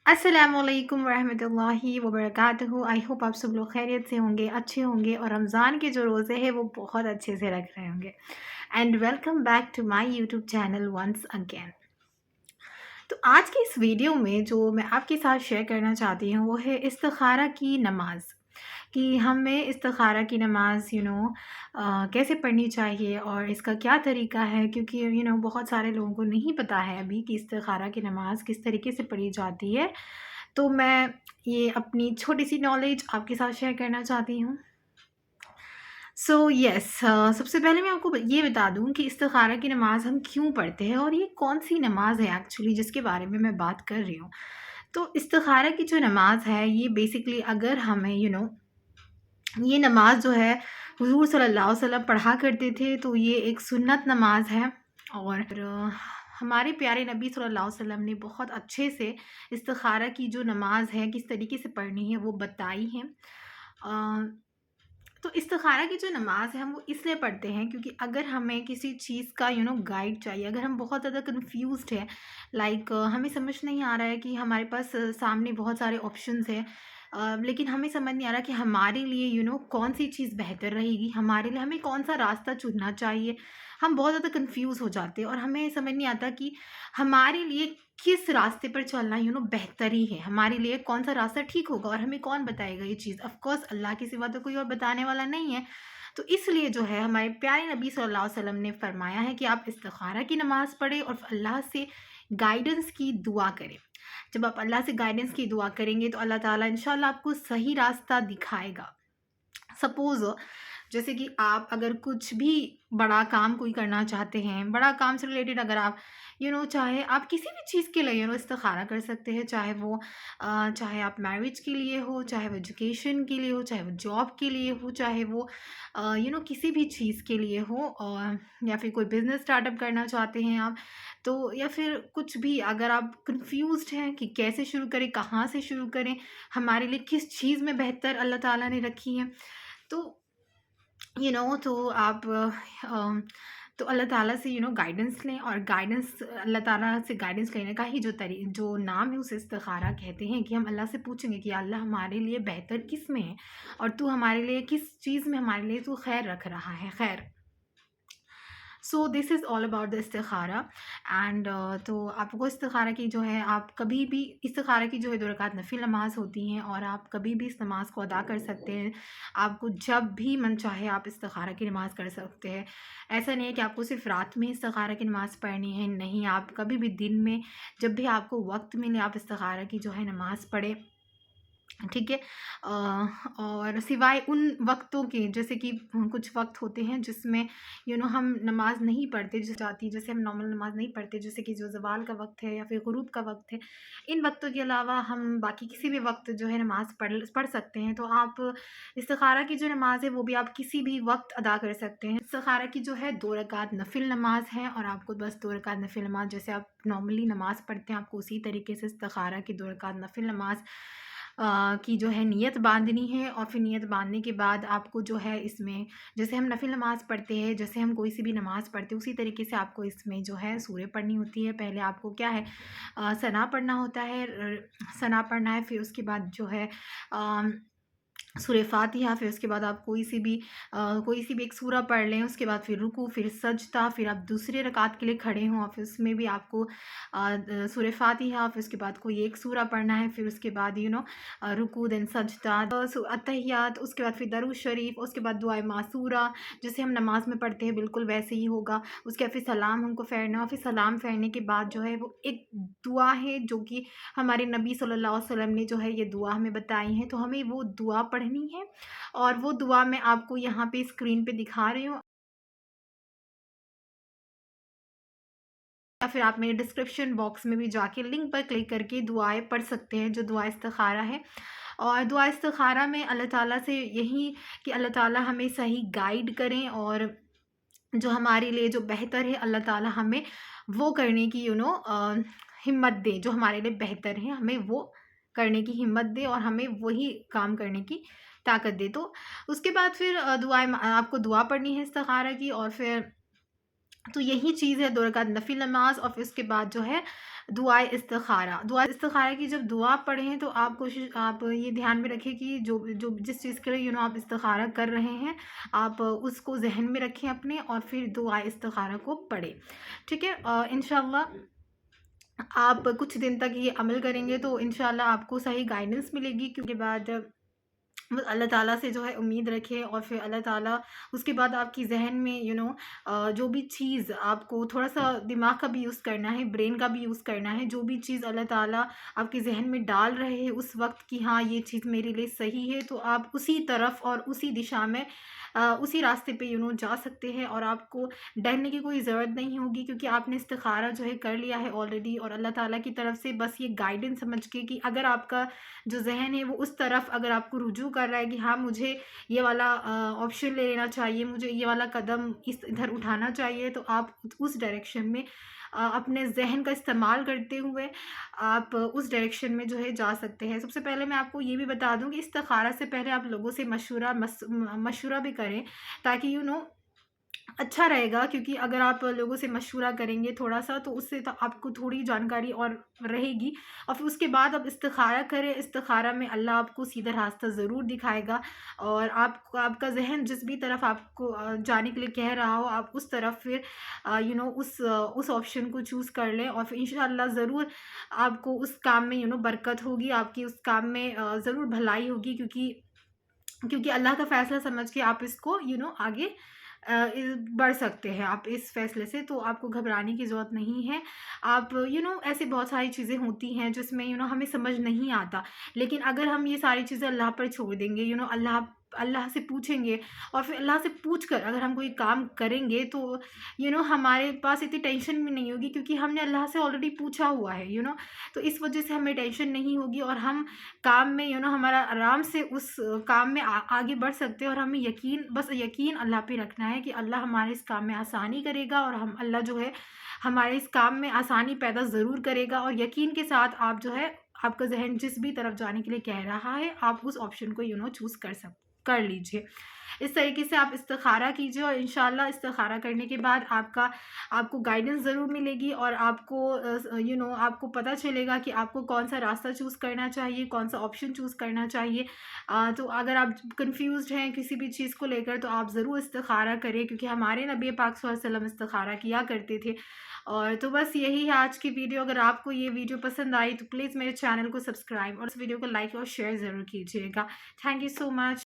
अस्सलाम वालेकुम रहमतुल्लाहि व बरकातहू। आई होप आप सब लोग खैरियत से होंगे, अच्छे होंगे और रमज़ान के जो रोज़े हैं वो बहुत अच्छे से रख रहे होंगे। And welcome back to my YouTube channel once again. तो आज की इस वीडियो में जो मैं आपके साथ शेयर करना चाहती हूँ वो है इस्तिखारा की नमाज़, कि हमें इस्तिखारा की नमाज़ कैसे पढ़नी चाहिए और इसका क्या तरीका है, क्योंकि बहुत सारे लोगों को नहीं पता है अभी कि इस्तिखारा की नमाज़ किस तरीके से पढ़ी जाती है। तो मैं ये अपनी छोटी-सी नॉलेज आपके साथ शेयर करना चाहती हूँ। सो यस, सबसे पहले मैं आपको ये बता दूँ कि इस्तिखारा की नमाज़ हम क्यों पढ़ते हैं और ये कौन-सी नमाज़ है एक्चुअली जिसके बारे में मैं बात कर रही हूँ। तो इस्तिखारा की जो नमाज़ है ये बेसिकली अगर हमें ये नमाज़ जो है हुज़ूर सल्लल्लाहु अलैहि वसल्लम पढ़ा करते थे, तो ये एक सुन्नत नमाज़ है। और हमारे प्यारे नबी सल्लल्लाहु अलैहि वसल्लम ने बहुत अच्छे से इस्तिखारा की जो नमाज़ है किस तरीके से पढ़नी है वो बताई है। अ, तो इस्तिखारा की जो नमाज़ है हम वो इसलिए पढ़ते हैं क्योंकि अगर हमें किसी चीज़ का गाइड चाहिए, अगर हम बहुत ज़्यादा कन्फ्यूज़्ड हैं, लाइक हमें समझ नहीं आ रहा है कि हमारे पास सामने बहुत सारे ऑप्शंस हैं, लेकिन हमें समझ नहीं आ रहा कि हमारे लिए कौन सी चीज़ बेहतर रहेगी, हमारे लिए हमें कौन सा रास्ता चुनना चाहिए। हम बहुत ज़्यादा कन्फ्यूज़ हो जाते हैं और हमें समझ नहीं आता कि हमारे लिए किस रास्ते पर चलना बेहतर ही है, हमारे लिए कौन-सा रास्ता ठीक होगा और हमें कौन बताएगा ये चीज़? ऑफ़ कोर्स अल्लाह के सिवा तो कोई और बताने वाला नहीं है। तो इसलिए जो है हमारे प्यारे नबी सल्लल्लाहु अलैहि वसल्लम ने फ़रमाया है कि आप इस्तिखारा की नमाज़ पढ़ें और अल्लाह से गाइडेंस की दुआ करें। जब आप अल्लाह से गाइडेंस की दुआ करेंगे तो अल्लाह ताला इंशाल्लाह आपको सही रास्ता दिखाएगा। सपोज़ जैसे कि आप अगर कुछ भी बड़ा काम कोई करना चाहते हैं, बड़ा काम से रिलेटेड अगर आप चाहे आप किसी भी चीज़ के लिए इस्तिखारा कर सकते हैं, चाहे वो चाहे आप मैरिज के लिए हो, चाहे वो एजुकेशन के लिए हो, चाहे वो जॉब के लिए हो, चाहे वो किसी भी चीज़ के लिए हो, और या फिर कोई बिज़नेस स्टार्टअप करना चाहते हैं आप, तो या फिर कुछ भी अगर आप कन्फ्यूज़्ड हैं कि कैसे शुरू करें, कहाँ से शुरू करें, हमारे लिए किस चीज़ में बेहतर अल्लाह ताला ने रखी है। तो तो आप तो अल्लाह ताला से गाइडेंस लें, और गाइडेंस अल्लाह ताला से गाइडेंस लेने का ही जो नाम है उसे इस्तिखारा कहते हैं, कि हम अल्लाह से पूछेंगे कि या अल्लाह हमारे लिए बेहतर किस में है और तू हमारे लिए किस चीज़ में हमारे लिए तू खैर रख रहा है, खैर। So this is all about the इस्तिखारा। एंड तो आपको इस्तिखारा की जो है आप कभी भी इस्तिखारा की जो है 2 रकात नफ़िल नमाज़ होती हैं और आप कभी भी इस नमाज़ को अदा कर सकते हैं। आपको जब भी मन चाहे आप इस्तिखारा की नमाज़ कर सकते हैं। ऐसा नहीं है कि आपको सिर्फ़ रात में इस्तिखारा की नमाज़ पढ़नी है, नहीं, आप कभी भी दिन में जब भी आपको वक़्त मिले आप इस्तिखारा की जो है नमाज़ पढ़ें। ठीक है। और सिवाय उन वक़्तों के, जैसे कि कुछ वक़्त होते हैं जिसमें हम नमाज़ नहीं पढ़ते, जैसे हम नॉर्मल नमाज़ नहीं पढ़ते, जैसे कि जो ज़वाल का वक़्त है या फिर गुरूब का वक़्त है। इन वक़्तों के अलावा हम बाकी किसी भी वक़्त जो है नमाज़ पढ़ सकते हैं। तो आप इस्तिखारा की जो नमाज़ है वो भी आप किसी भी वक़्त अदा कर सकते हैं। इस्तिखारा की जो है 2 रकात नफ़िल नमाज़ है और आपको बस 2 रकात नफ़िल नमाज़ जैसे आप नॉर्मली नमाज़ पढ़ते हैं, आपको उसी तरीके से इस्तिखारा की 2 रकात नफ़िल नमाज़ की जो है नियत बाँधनी है। और फिर नियत बाँधने के बाद आपको जो है इसमें, जैसे हम नफ़िल नमाज़ पढ़ते हैं, जैसे हम कोई सी भी नमाज़ पढ़ते हैं, उसी तरीके से आपको इसमें जो है सूरह पढ़नी होती है। पहले आपको क्या है, सना पढ़ना होता है, सना पढ़ना है, फिर उसके बाद जो है सूरह फ़ातिहा, फिर उसके बाद आप कोई सी भी एक सूरा पढ़ लें, उसके बाद फिर रुकू, फिर सजदा, फिर आप दूसरे रकात के लिए खड़े हों और फिर उसमें भी आपको सूरह फ़ातिहा, फिर उसके बाद कोई एक सूरा पढ़ना है, फिर उसके बाद रुकू, देन सजदा, अत्तहियात, उसके बाद फिर दरूद शरीफ, उसके बाद दुआए मासूरा, जैसे हम नमाज़ में पढ़ते हैं बिल्कुल वैसे ही होगा। उसके बाद फिर सलाम हमको फेरना है और फिर सलाम फेरने के बाद जो है वो एक दुआ है जो कि हमारे नबी सल्लल्लाहु अलैहि वसल्लम ने जो है ये दुआ हमें बताई है, तो हमें वो दुआ पढ़नी है। और वो दुआ मैं आपको यहाँ पे स्क्रीन पे दिखा रही हूँ, या फिर आप मेरे डिस्क्रिप्शन बॉक्स में भी जाके लिंक पर क्लिक करके दुआएँ पढ़ सकते हैं, जो दुआ इस्तिखारा है। और दुआ इस्तिखारा में अल्लाह ताला से यही कि अल्लाह ताला हमें सही गाइड करें और जो हमारे लिए जो बेहतर है अल्लाह ताला हमें वो करने की हिम्मत दे, जो हमारे लिए बेहतर है हमें वो करने की हिम्मत दे और हमें वही काम करने की ताकत दे। तो उसके बाद फिर आपको दुआ पढ़नी है इस्तिखारा की, और फिर تو یہی چیز ہے 2 رکعت نفل نماز، اور پھر اس کے بعد جو ہے دعائے استخارہ۔ دعائے استخارہ کی جب دعا پڑھیں تو آپ یہ دھیان میں رکھیں کہ جس چیز کے لیے آپ استخارہ کر رہے ہیں، آپ اس کو ذہن میں رکھیں اپنے، اور پھر دعائے استخارہ کو پڑھیں، ٹھیک ہے؟ انشاءاللہ آپ کچھ دن تک یہ عمل کریں گے تو انشاءاللہ آپ کو صحیح گائیڈنس ملے گی، کیونکہ بعد بس اللہ تعالیٰ سے جو ہے امید رکھے، اور پھر اللہ تعالیٰ اس کے بعد آپ کی ذہن میں جو بھی چیز آپ کو تھوڑا سا دماغ کا بھی یوز کرنا ہے، برین کا بھی یوز کرنا ہے، جو بھی چیز اللہ تعالیٰ آپ کے ذہن میں ڈال رہے ہیں اس وقت کہ ہاں یہ چیز میرے لیے صحیح ہے، تو آپ اسی طرف اور اسی دشا میں اسی راستے پہ جا سکتے ہیں، اور آپ کو ڈرنے کی کوئی ضرورت نہیں ہوگی، کیونکہ آپ نے استخارہ جو ہے کر لیا ہے آلریڈی، اور اللہ تعالیٰ کی طرف سے بس یہ گائیڈنس سمجھ کے کہ اگر آپ کا جو ذہن ہے وہ اس طرف اگر آپ کو رجوع کر رہا ہے کہ ہاں مجھے یہ والا آپشن لے لینا چاہیے، مجھے یہ والا قدم ادھر اٹھانا چاہیے، تو آپ اس ڈائریکشن میں اپنے ذہن کا استعمال کرتے ہوئے آپ اس ڈائریکشن میں جو ہے جا سکتے ہیں۔ سب سے پہلے میں آپ کو یہ بھی بتا دوں کہ استخارہ سے پہلے آپ لوگوں سے مشورہ بھی کریں، تاکہ اچھا رہے گا، کیونکہ اگر آپ لوگوں سے مشورہ کریں گے تھوڑا سا تو اس سے آپ کو تھوڑی جانکاری اور رہے گی، اور پھر اس کے بعد آپ استخارہ کریں۔ استخارہ میں اللہ آپ کو سیدھا راستہ ضرور دکھائے گا، اور آپ کا ذہن جس بھی طرف آپ کو جانے کے لیے کہہ رہا ہو، آپ اس طرف پھر اس آپشن کو چوز کر لیں، اور پھر انشاءاللہ ضرور آپ کو اس کام میں برکت ہوگی، آپ کی اس کام میں ضرور بھلائی ہوگی، کیونکہ اللہ کا فیصلہ سمجھ کے آپ اس کو آگے بڑھ سکتے ہیں آپ اس فیصلے سے، تو آپ کو گھبرانے کی ضرورت نہیں ہے۔ آپ ایسے بہت ساری چیزیں ہوتی ہیں جس میں ہمیں سمجھ نہیں آتا، لیکن اگر ہم یہ ساری چیزیں اللہ پر چھوڑ دیں گے، اللہ سے پوچھیں گے، اور پھر اللہ سے پوچھ کر اگر ہم کوئی کام کریں گے تو ہمارے پاس اتنی ٹینشن بھی نہیں ہوگی، کیونکہ ہم نے اللہ سے آلریڈی پوچھا ہوا ہے، تو اس وجہ سے ہمیں ٹینشن نہیں ہوگی، اور ہم کام میں ہمارا آرام سے اس کام میں آگے بڑھ سکتے ہیں، اور ہمیں یقین اللہ پہ رکھنا ہے کہ اللہ ہمارے اس کام میں آسانی کرے گا، اور اللہ جو ہے ہمارے اس کام میں آسانی پیدا ضرور کرے گا، اور یقین کے ساتھ آپ جو ہے آپ کا ذہن جس بھی طرف جانے کے لیے کہہ رہا ہے آپ اس آپشن کو چوز کر لیجئے۔ اس طریقے سے آپ استخارہ کیجئے، اور انشاءاللہ استخارہ کرنے کے بعد آپ کو گائیڈنس ضرور ملے گی، اور آپ کو پتہ چلے گا کہ آپ کو کون سا راستہ چوز کرنا چاہیے، کون سا آپشن چوز کرنا چاہیے۔ تو اگر آپ کنفیوزڈ ہیں کسی بھی چیز کو لے کر تو آپ ضرور استخارہ کریں، کیونکہ ہمارے نبی پاک صلی اللہ علیہ وسلم استخارہ کیا کرتے تھے۔ اور تو بس یہی ہے آج کی ویڈیو۔ اگر آپ کو یہ ویڈیو پسند آئی تو پلیز میرے چینل کو سبسکرائب اور اس ویڈیو کو لائک اور شیئر ضرور کیجیے گا۔ Thank you so much.